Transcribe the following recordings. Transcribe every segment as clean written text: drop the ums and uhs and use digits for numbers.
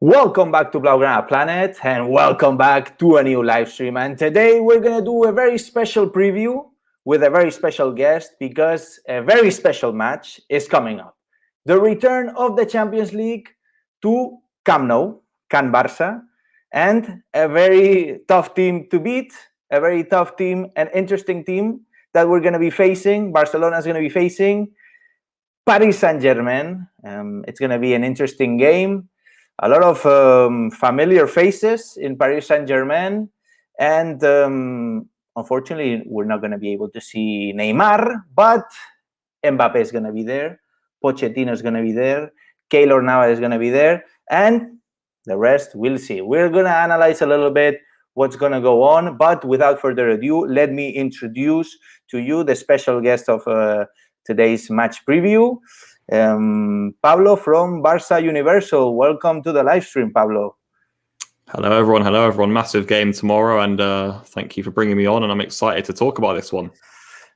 Welcome back to Blaugrana Planet and welcome back to a new live stream. And today we're going to do a very special preview with a very special guest because a very special match is coming up. The return of the Champions League to Camp Nou, Can Barça, and a very tough team to beat, a very tough team, an interesting team that we're going to be facing. Barcelona is going to be facing Paris Saint-Germain. It's going to be an interesting game. A lot of familiar faces in Paris Saint-Germain, and unfortunately, we're not going to be able to see Neymar, but Mbappé is going to be there, Pochettino is going to be there, Keylor Navas is going to be there, and the rest we'll see. We're going to analyze a little bit what's going to go on, but without further ado, let me introduce to you the special guest of today's match preview. Pablo from Barça Universal. Welcome to the live stream, Pablo. Hello everyone. Massive game tomorrow, and thank you for bringing me on, and I'm excited to talk about this one.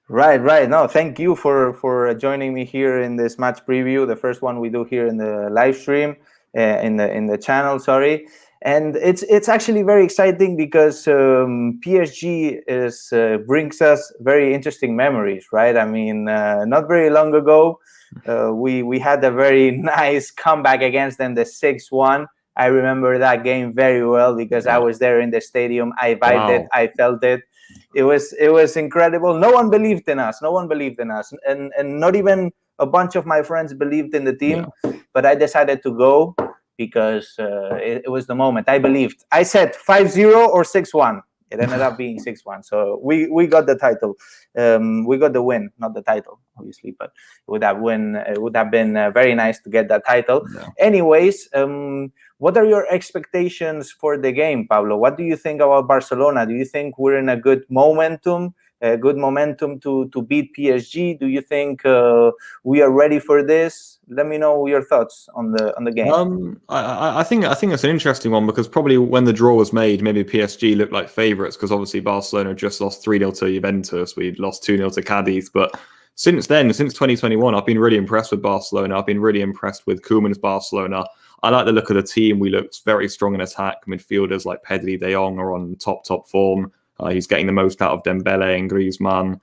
Right. No, thank you for joining me here in this match preview, the first one we do here in the live stream, in the channel, sorry. And it's actually very exciting because PSG brings us very interesting memories, right? I mean, not very long ago, we had a very nice comeback against them, the 6-1. I remember that game very well because I was there in the stadium. I vibed it. I felt it. It was incredible. No one believed in us. And not even a bunch of my friends believed in the team. Yeah. But I decided to go because it was the moment. I believed. I said 5-0 or 6-1. It ended up being 6-1. So we got the title. We got the win, not the title, obviously, but it would have been very nice to get that title. Yeah. Anyways, what are your expectations for the game, Pablo? What do you think about Barcelona? Do you think we're in a good momentum to beat PSG? Do you think we are ready for this? Let me know your thoughts on the game. I think it's an interesting one because probably when the draw was made, maybe PSG looked like favourites because obviously Barcelona just lost 3-0 to Juventus. We'd lost 2-0 to Cadiz. But since then, since 2021, I've been really impressed with Barcelona. I've been really impressed with Koeman's Barcelona. I like the look of the team. We looked very strong in attack. Midfielders like Pedri, De Jong are on top form. He's getting the most out of Dembele and Griezmann.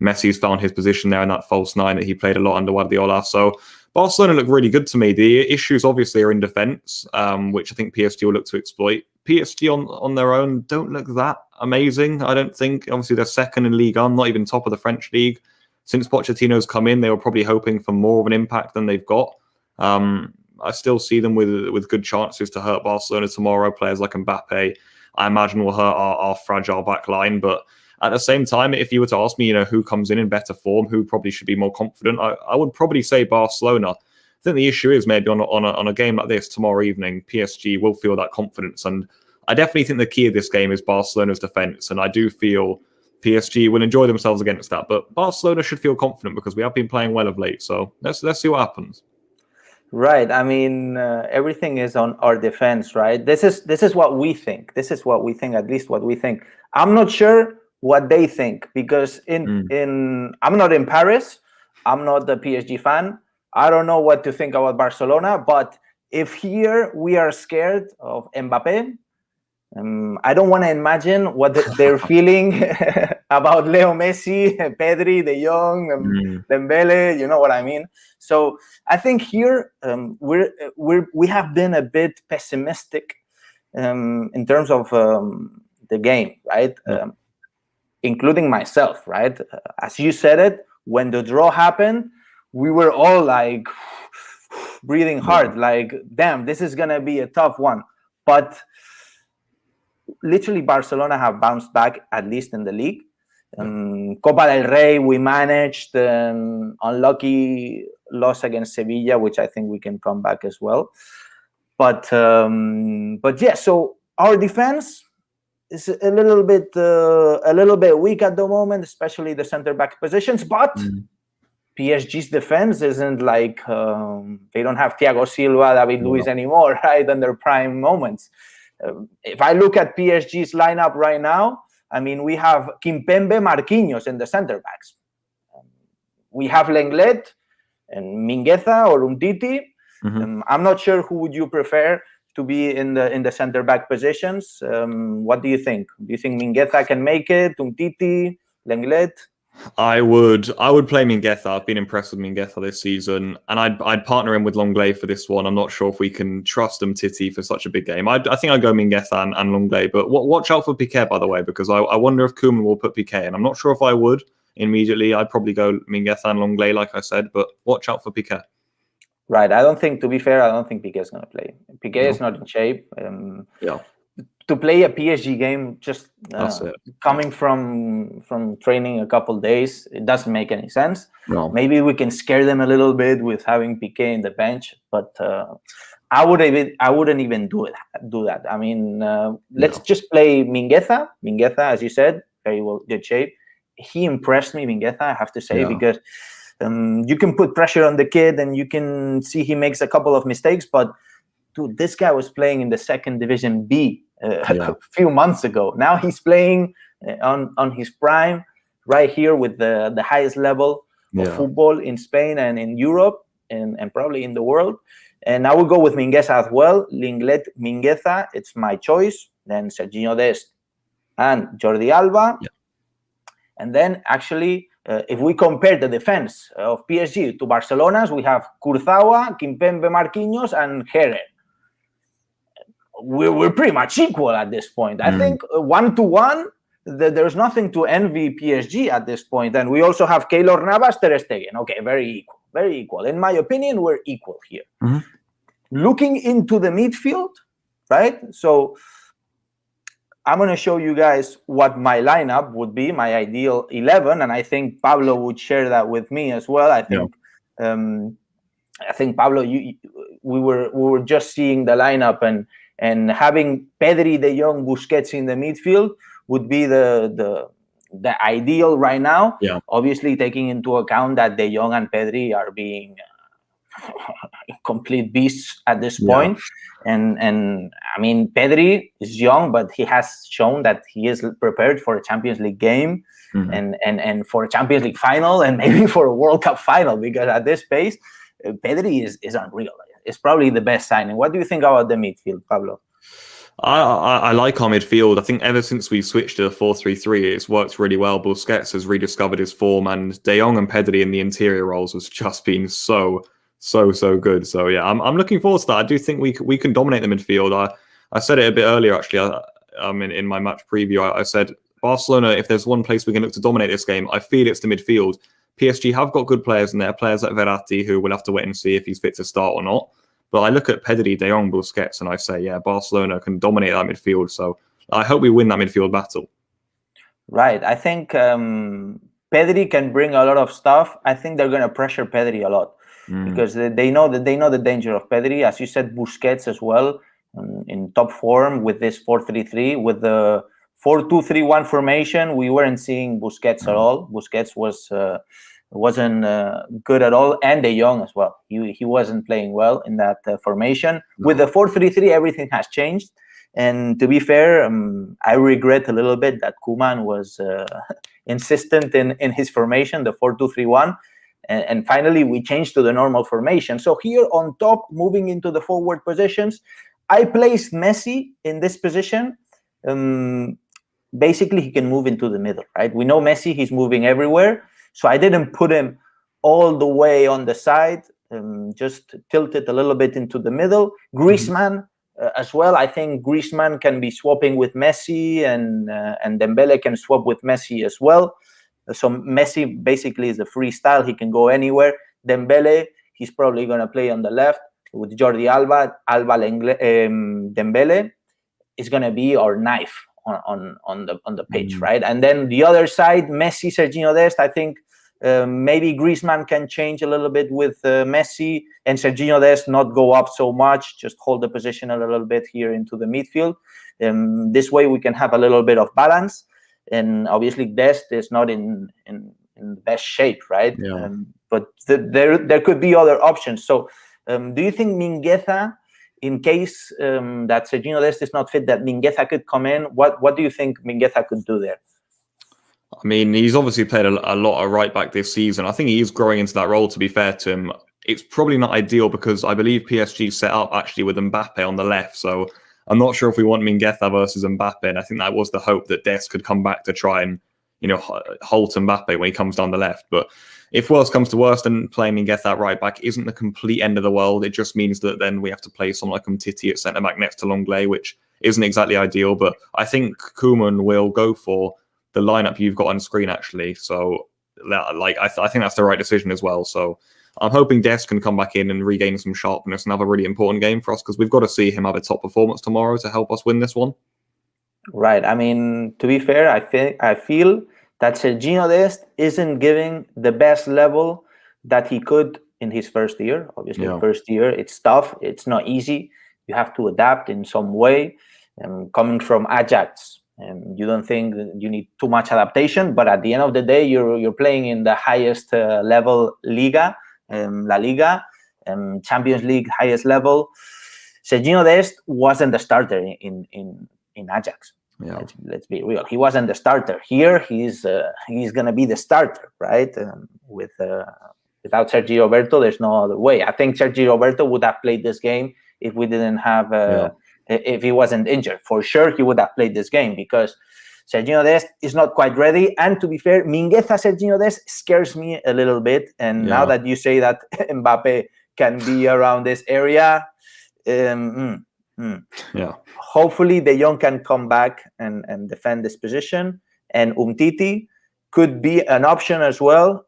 Messi's found his position there in that false nine that he played a lot under Guardiola. So Barcelona look really good to me. The issues obviously are in defence, which I think PSG will look to exploit. PSG on their own don't look that amazing, I don't think. Obviously, they're second in Ligue 1, not even top of the French league. Since Pochettino's come in, they were probably hoping for more of an impact than they've got. I still see them with good chances to hurt Barcelona tomorrow. Players like Mbappe, I imagine, will hurt our fragile back line. But at the same time, if you were to ask me, who comes in better form, who probably should be more confident, I would probably say Barcelona. I think the issue is maybe on a game like this tomorrow evening, PSG will feel that confidence. And I definitely think the key of this game is Barcelona's defence. And I do feel PSG will enjoy themselves against that. But Barcelona should feel confident because we have been playing well of late. So let's see what happens. Right. I mean, everything is on our defense, right? This is what we think. This is what we think, at least what we think. I'm not sure what they think because I'm not in Paris. I'm not the PSG fan. I don't know what to think about Barcelona. But if here we are scared of Mbappé, I don't want to imagine what they're feeling about Leo Messi, Pedri, De Jong, Dembele. You know what I mean? So I think here we have been a bit pessimistic in terms of the game, right? Including myself, right? As you said it, when the draw happened, we were all like breathing hard, like, damn, this is gonna be a tough one. But literally Barcelona have bounced back, at least in the league. Copa del Rey, we managed unlucky loss against Sevilla, which I think we can come back as well. But yeah, so our defense is a little bit weak at the moment, especially the center back positions. But PSG's defense isn't like they don't have Thiago Silva, David Luiz anymore, right? In their prime moments. If I look at PSG's lineup right now, I mean, we have Kimpembe, Marquinhos in the center backs. We have Lenglet and Mingueza or Umtiti. I'm not sure who would you prefer to be in the center back positions. What do you think? Do you think Mingueza can make it? Umtiti, Lenglet? I would play Mingueza. I've been impressed with Mingueza this season, and I'd partner him with Longley for this one. I'm not sure if we can trust Umtiti for such a big game. I think I'd go Mingueza and Longley, but watch out for Piqué, by the way, because I wonder if Koeman will put Piqué in. I'm not sure if I would immediately. I'd probably go Mingueza and Longley, like I said, but watch out for Piqué. Right. To be fair, I don't think Piqué is going to play. Piqué is not in shape. To play a PSG game, just coming from training a couple days, it doesn't make any sense. No. Maybe we can scare them a little bit with having Piqué in the bench, but I wouldn't even do that. I mean, let's just play Mingueza. Mingueza, as you said, very well, good shape. He impressed me, Mingueza, I have to say, because you can put pressure on the kid, and you can see he makes a couple of mistakes, but dude, this guy was playing in the second division B a few months ago. Now he's playing on his prime right here with the highest level of football in Spain and in Europe and probably in the world. And I will go with Mingueza as well. Lenglet, Mingueza, it's my choice. Then Serginho Dest and Jordi Alba. Yeah. And then actually, if we compare the defense of PSG to Barcelona's, we have Kurzawa, Kimpembe, Marquinhos, and Herrera. We're pretty much equal at this point. I think 1-1, there's nothing to envy PSG at this point. And we also have Keylor Navas, Ter Stegen. Okay, very equal. In my opinion, we're equal here. Looking into the midfield, right? So I'm going to show you guys what my lineup would be, my ideal 11, and I think Pablo would share that with me as well. I think Pablo, we were just seeing the lineup, and having Pedri, De Jong, Busquets in the midfield would be the ideal right now. Yeah. Obviously, taking into account that De Jong and Pedri are being complete beasts at this point. And I mean, Pedri is young, but he has shown that he is prepared for a Champions League game and for a Champions League final, and maybe for a World Cup final, because at this pace, Pedri is unreal. It's probably the best signing. What do you think about the midfield, Pablo? I like our midfield. I think ever since we switched to the 4-3-3, it's worked really well. Busquets has rediscovered his form, and De Jong and Pedri in the interior roles has just been so good. So yeah, I'm looking forward to that. I do think we can dominate the midfield. I said it a bit earlier, actually. In my match preview, I said Barcelona, if there's one place we can look to dominate this game, I feel it's the midfield. PSG have got good players in there, players like Verratti, who we'll have to wait and see if he's fit to start or not. But I look at Pedri, De Jong, Busquets, and I say, yeah, Barcelona can dominate that midfield. So I hope we win that midfield battle. Right. I think Pedri can bring a lot of stuff. I think they're going to pressure Pedri a lot because they know the danger of Pedri. As you said, Busquets as well in top form with this 4-3-3. With the 4-2-3-1 formation, we weren't seeing Busquets at all. Busquets wasn't good at all, and De Jong as well. He wasn't playing well in that formation. With the 4-3-3, everything has changed. And to be fair, I regret a little bit that Koeman was insistent in his formation, the 4-2-3-1. And finally, we changed to the normal formation. So here on top, moving into the forward positions, I placed Messi in this position. Basically, he can move into the middle, right? We know Messi, he's moving everywhere. So I didn't put him all the way on the side, just tilted a little bit into the middle. Griezmann as well. I think Griezmann can be swapping with Messi, and Dembele can swap with Messi as well. So Messi basically is a freestyle. He can go anywhere. Dembele, he's probably going to play on the left with Jordi Alba. Dembele is going to be our knife on the pitch, right? And then the other side, Messi, Serginho Dest. I think maybe Griezmann can change a little bit with Messi, and Serginho Dest not go up so much, just hold the position a little bit here into the midfield. This way we can have a little bit of balance. And obviously Dest is not in the best shape, right? Yeah. But there could be other options. So do you think Mingueza, in case that Serginho Dest is not fit, that Mingueza could come in? What do you think Mingueza could do there? I mean, he's obviously played a lot of right back this season. I think he is growing into that role, to be fair to him. it's probably not ideal because I believe PSG set up actually with Mbappe on the left. So I'm not sure if we want Mingueza versus Mbappe. And I think that was the hope that Dest could come back to try and, halt Mbappe when he comes down the left. But if worse comes to worse, then playing Mingueza at right back isn't the complete end of the world. It just means that then we have to play someone like Umtiti at centre back next to Longley, which isn't exactly ideal. But I think Koeman will go for the lineup you've got on screen, actually. So, I think that's the right decision as well. So I'm hoping Dest can come back in and regain some sharpness and have a really important game for us, because we've got to see him have a top performance tomorrow to help us win this one. Right. I mean, to be fair, I feel that Serginho Dest isn't giving the best level that he could in his first year. Obviously, first year, it's tough. It's not easy. You have to adapt in some way. Coming from Ajax, you don't think you need too much adaptation, but at the end of the day, you're playing in the highest level Liga, La Liga, Champions League highest level. Serginho Dest wasn't the starter in Ajax. Yeah. Let's be real. He wasn't the starter. Here, he's gonna be the starter, right? Without Sergi Roberto, there's no other way. I think Sergi Roberto would have played this game if we didn't have if he wasn't injured. For sure, he would have played this game because Serginho Dest is not quite ready. And to be fair, Mingueza Serginho Dest scares me a little bit. And now that you say that Mbappe can be around this area, hopefully De Jong can come back and defend this position, and Umtiti could be an option as well.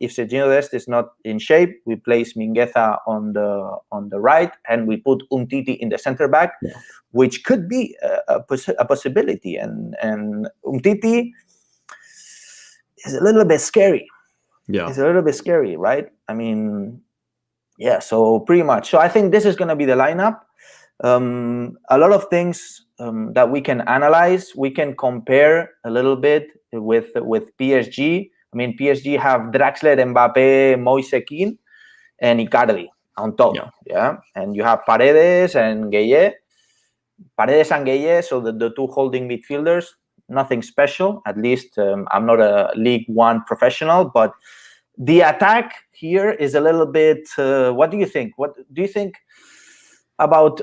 If Serginho Dest is not in shape, we place Mingueza on the right and we put Umtiti in the center back, which could be a possibility. And Umtiti is a little bit scary. Yeah, it's a little bit scary, right? I mean, yeah. So pretty much. So I think this is going to be the lineup. A lot of things that we can analyze. We can compare a little bit with PSG. I mean, PSG have Draxler, Mbappe, Moise Kean, and Icardi on top. Yeah, and you have Paredes and Gueye. So the two holding midfielders, nothing special. At least I'm not a League One professional, but the attack here is a little bit. What do you think? What do you think about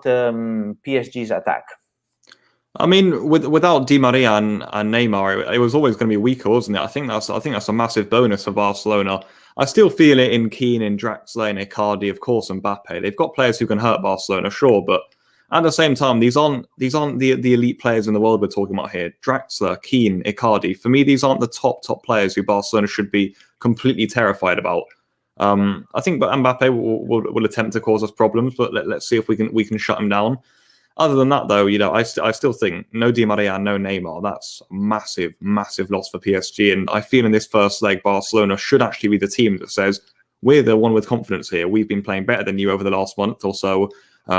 PSG's attack? I mean, without Di Maria and Neymar, it was always going to be weaker, wasn't it? I think that's a massive bonus for Barcelona. I still feel it in Keane, in Draxler, in Icardi, of course, and Mbappe. They've got players who can hurt Barcelona, sure, but at the same time, these aren't the elite players in the world we're talking about here. Draxler, Keane, Icardi. For me, these aren't the top players who Barcelona should be completely terrified about. I think Mbappe will attempt to cause us problems, but let's see if we can shut him down. Other than that, though, I still think no Di Maria, no Neymar. That's a massive loss for PSG. And I feel in this first leg, Barcelona should actually be the team that says, we're the one with confidence here. We've been playing better than you over the last month or so.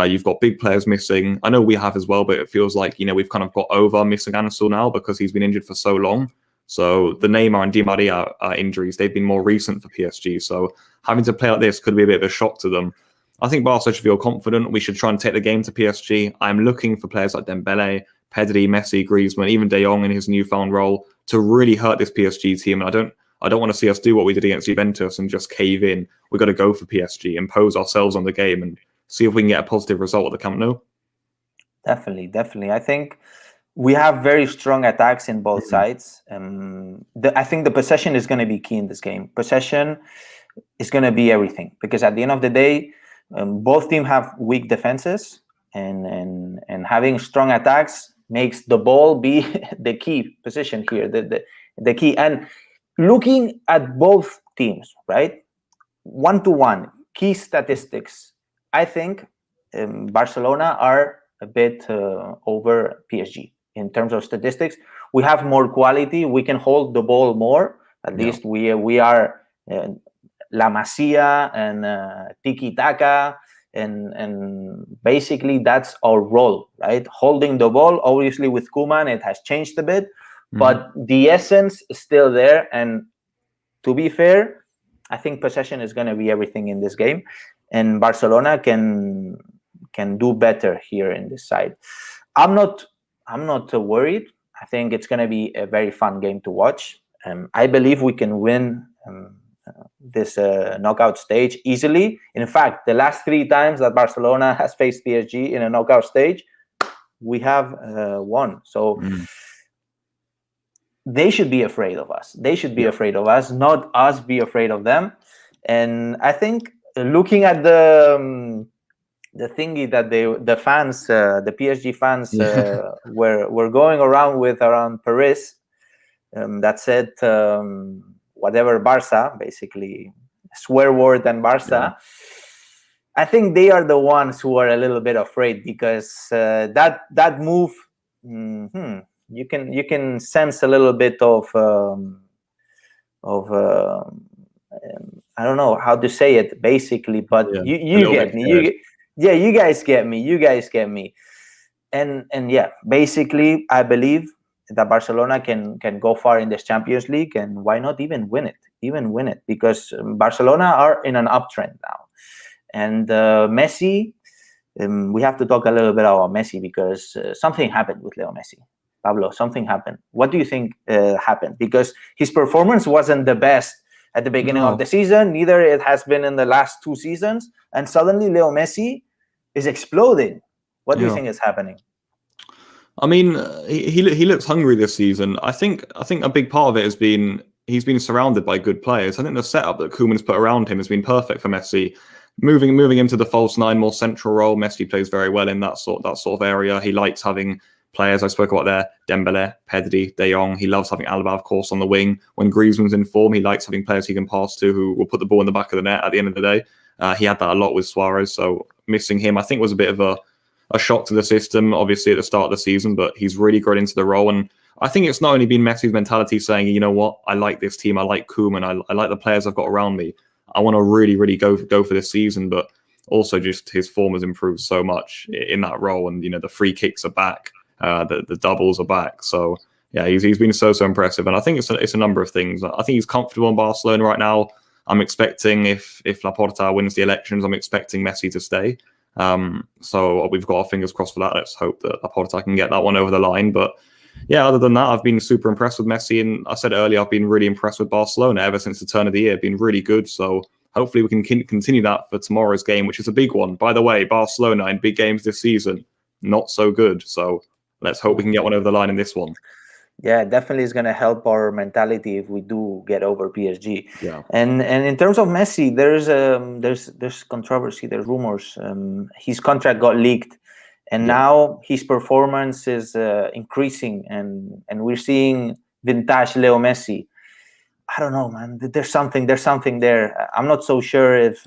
You've got big players missing. I know we have as well, but it feels like, we've kind of got over missing Ansu now because he's been injured for so long. So the Neymar and Di Maria injuries, they've been more recent for PSG. So having to play like this could be a bit of a shock to them. I think Barca should feel confident. We should try and take the game to PSG. I'm looking for players like Dembele, Pedri, Messi, Griezmann, even De Jong in his newfound role to really hurt this PSG team. And I don't want to see us do what we did against Juventus and just cave in. We've got to go for PSG, impose ourselves on the game and see if we can get a positive result at the Camp Nou. Definitely. I think we have very strong attacks in both sides. I think the possession is going to be key in this game. Possession is going to be everything, because at the end of the day, both teams have weak defenses, and having strong attacks makes the ball be the key position here, the key. And looking at both teams, right, 1-to-1 key statistics, I think Barcelona are a bit over PSG in terms of statistics. We have more quality. We can hold the ball more. At least we are La Masia and Tiki Taka, and basically that's our role, right? Holding the ball. Obviously, with Koeman, it has changed a bit, but the essence is still there. And to be fair, I think possession is going to be everything in this game, and Barcelona can do better here in this side. I'm not worried. I think it's going to be a very fun game to watch. I believe we can win this knockout stage easily. In fact, the last 3 times that Barcelona has faced PSG in a knockout stage, we have won. So they should be afraid of us. They should be afraid of us, not us be afraid of them. And I think looking at the thingy that the fans, the PSG fans, were going around with around Paris, that said whatever Barça, basically swear word and Barça. I think they are the ones who are a little bit afraid, because that move, you can sense a little bit of I don't know how to say it basically, but you get me. You guys get me. You guys get me. And yeah, basically, I believe that Barcelona can go far in this Champions League, and why not even win it? Because Barcelona are in an uptrend now, and Messi. We have to talk a little bit about Messi, because something happened with Leo Messi. Pablo, something happened. What do you think happened? Because his performance wasn't the best at the beginning of the season, neither it has been in the last 2 seasons, and suddenly Leo Messi is exploding. What do you think is happening? I mean, he looks hungry this season. I think a big part of it has been he's been surrounded by good players. I think the setup that Koeman's put around him has been perfect for Messi. Moving him to the false 9, more central role. Messi plays very well in that sort of area. He likes having players I spoke about there, Dembele, Pedri, De Jong. He loves having Alaba, of course, on the wing. When Griezmann's in form, he likes having players he can pass to who will put the ball in the back of the net at the end of the day. He had that a lot with Suarez, so missing him, I think, was a bit of a shock to the system, obviously, at the start of the season, but he's really grown into the role. And I think it's not only been Messi's mentality saying, you know what, I like this team, I like Koeman, I like the players I've got around me. I want to really, really go for this season, but also just his form has improved so much in that role. And, the free kicks are back. The doubles are back. So, yeah, he's been so impressive. And I think it's a number of things. I think he's comfortable in Barcelona right now. I'm expecting if Laporta wins the elections, I'm expecting Messi to stay. So we've got our fingers crossed for that. Let's hope that Laporta can get that one over the line. But yeah, other than that, I've been super impressed with Messi. And I said earlier, I've been really impressed with Barcelona ever since the turn of the year. Been really good. So hopefully we can continue that for tomorrow's game, which is a big one. By the way, Barcelona in big games this season, not so good. So let's hope we can get one over the line in this one. Yeah, definitely is going to help our mentality if we do get over PSG. Yeah. And in terms of Messi, there's controversy, there's rumors. His contract got leaked, and now his performance is increasing, and we're seeing vintage Leo Messi. I don't know, man. There's something there. I'm not so sure if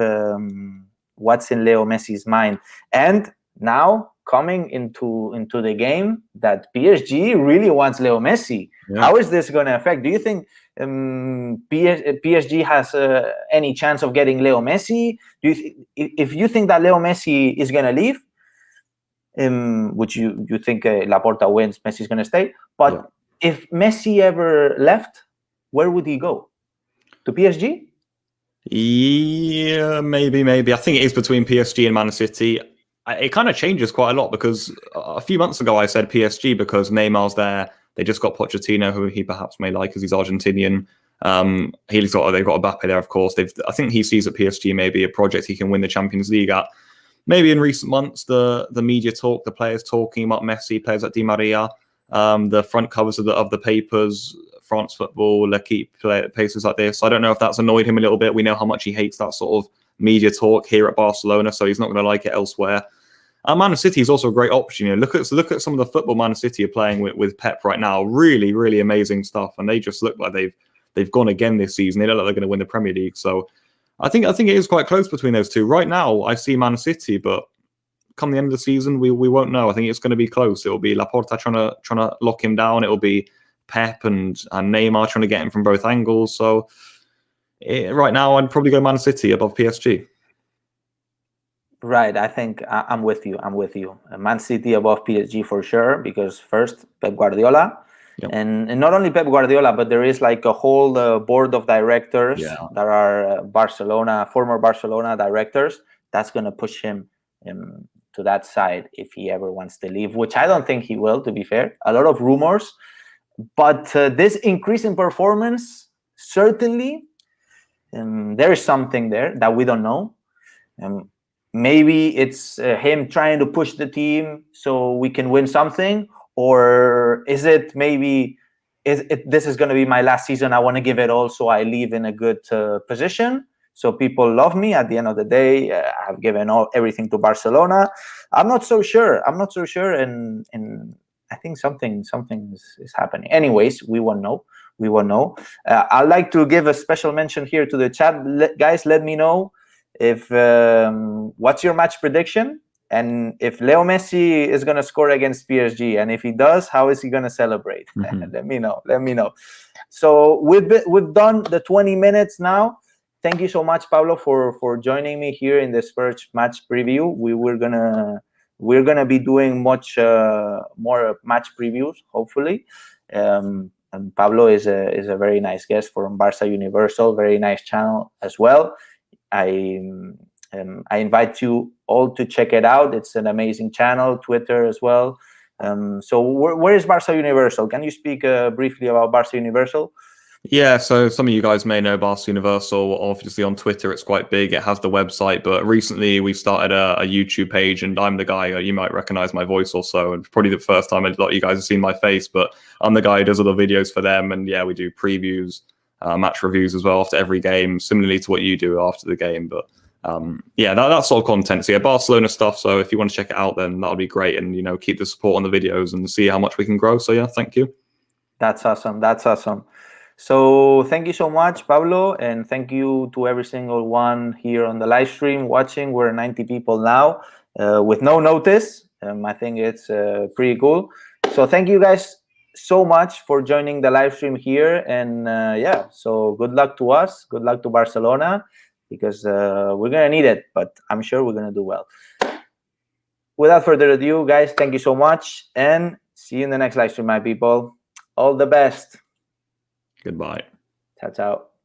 what's in Leo Messi's mind. And now coming into the game, that PSG really wants Leo Messi. Yeah. How is this going to affect? Do you think PSG has any chance of getting Leo Messi? If you think that Leo Messi is going to leave, which you think Laporta wins, Messi's going to stay. But if Messi ever left, where would he go? To PSG? Yeah, maybe. I think it is between PSG and Man City. It kind of changes quite a lot, because a few months ago I said PSG because Neymar's there. They just got Pochettino, who he perhaps may like because he's Argentinian. They've got Mbappe there, of course. I think he sees at PSG maybe a project he can win the Champions League at. Maybe in recent months, the media talk, the players talking about Messi, players like Di Maria, the front covers of the papers, France Football, L'Equipe, places like this. I don't know if that's annoyed him a little bit. We know how much he hates that sort of media talk here at Barcelona, so he's not going to like it elsewhere. Man City is also a great option. Look at some of the football Man City are playing with Pep right now. Really, really amazing stuff, and they just look like they've gone again this season. They look like they're going to win the Premier League. So I think it is quite close between those two. Right now, I see Man City, but come the end of the season, we won't know. I think it's going to be close. It will be Laporta trying to lock him down. It will be Pep and Neymar trying to get him from both angles. So right now, I'd probably go Man City above PSG. Right, I think I'm with you. Man City above PSG for sure, because first, Pep Guardiola. Yep. And not only Pep Guardiola, but there is like a whole board of directors that are former Barcelona directors. That's going to push him to that side if he ever wants to leave, which I don't think he will, to be fair. A lot of rumors. But this increase in performance certainly There is something there that we don't know. Maybe it's him trying to push the team so we can win something, or is it maybe this is going to be my last season, I want to give it all so I leave in a good position so people love me. At the end of the day, I've given everything to Barcelona. I'm not so sure, and I think something is happening. Anyways, we won't know. I'd like to give a special mention here to the chat. Guys, let me know if what's your match prediction, and if Leo Messi is going to score against PSG, and if he does, how is he going to celebrate? Let me know. So we've done the 20 minutes now. Thank you so much, Pablo, for joining me here in this first match preview. We're gonna be doing much more match previews, hopefully. And Pablo is a very nice guest from Barça Universal, very nice channel as well. I invite you all to check it out. It's an amazing channel, Twitter as well. So where is Barça Universal? Can you speak briefly about Barça Universal? Yeah, so some of you guys may know Barça Universal. Obviously on Twitter, it's quite big. It has the website, but recently we started a YouTube page, and I'm the guy. You might recognize my voice or so, and probably the first time a lot of you guys have seen my face, but I'm the guy who does all the videos for them. And yeah, we do previews, match reviews as well after every game, similarly to what you do after the game. But yeah, that sort of content. So yeah, Barcelona stuff. So if you want to check it out, then that'll be great. And, you know, keep the support on the videos and see how much we can grow. So yeah, thank you. That's awesome. So thank you so much, Pablo, and thank you to every single one here on the live stream watching. We're 90 people now with no notice. I think it's pretty cool. So thank you guys so much for joining the live stream here. And yeah, so good luck to us. Good luck to Barcelona, because we're going to need it, but I'm sure we're going to do well. Without further ado, guys, thank you so much, and see you in the next live stream, my people. All the best. Goodbye. Ciao, ciao.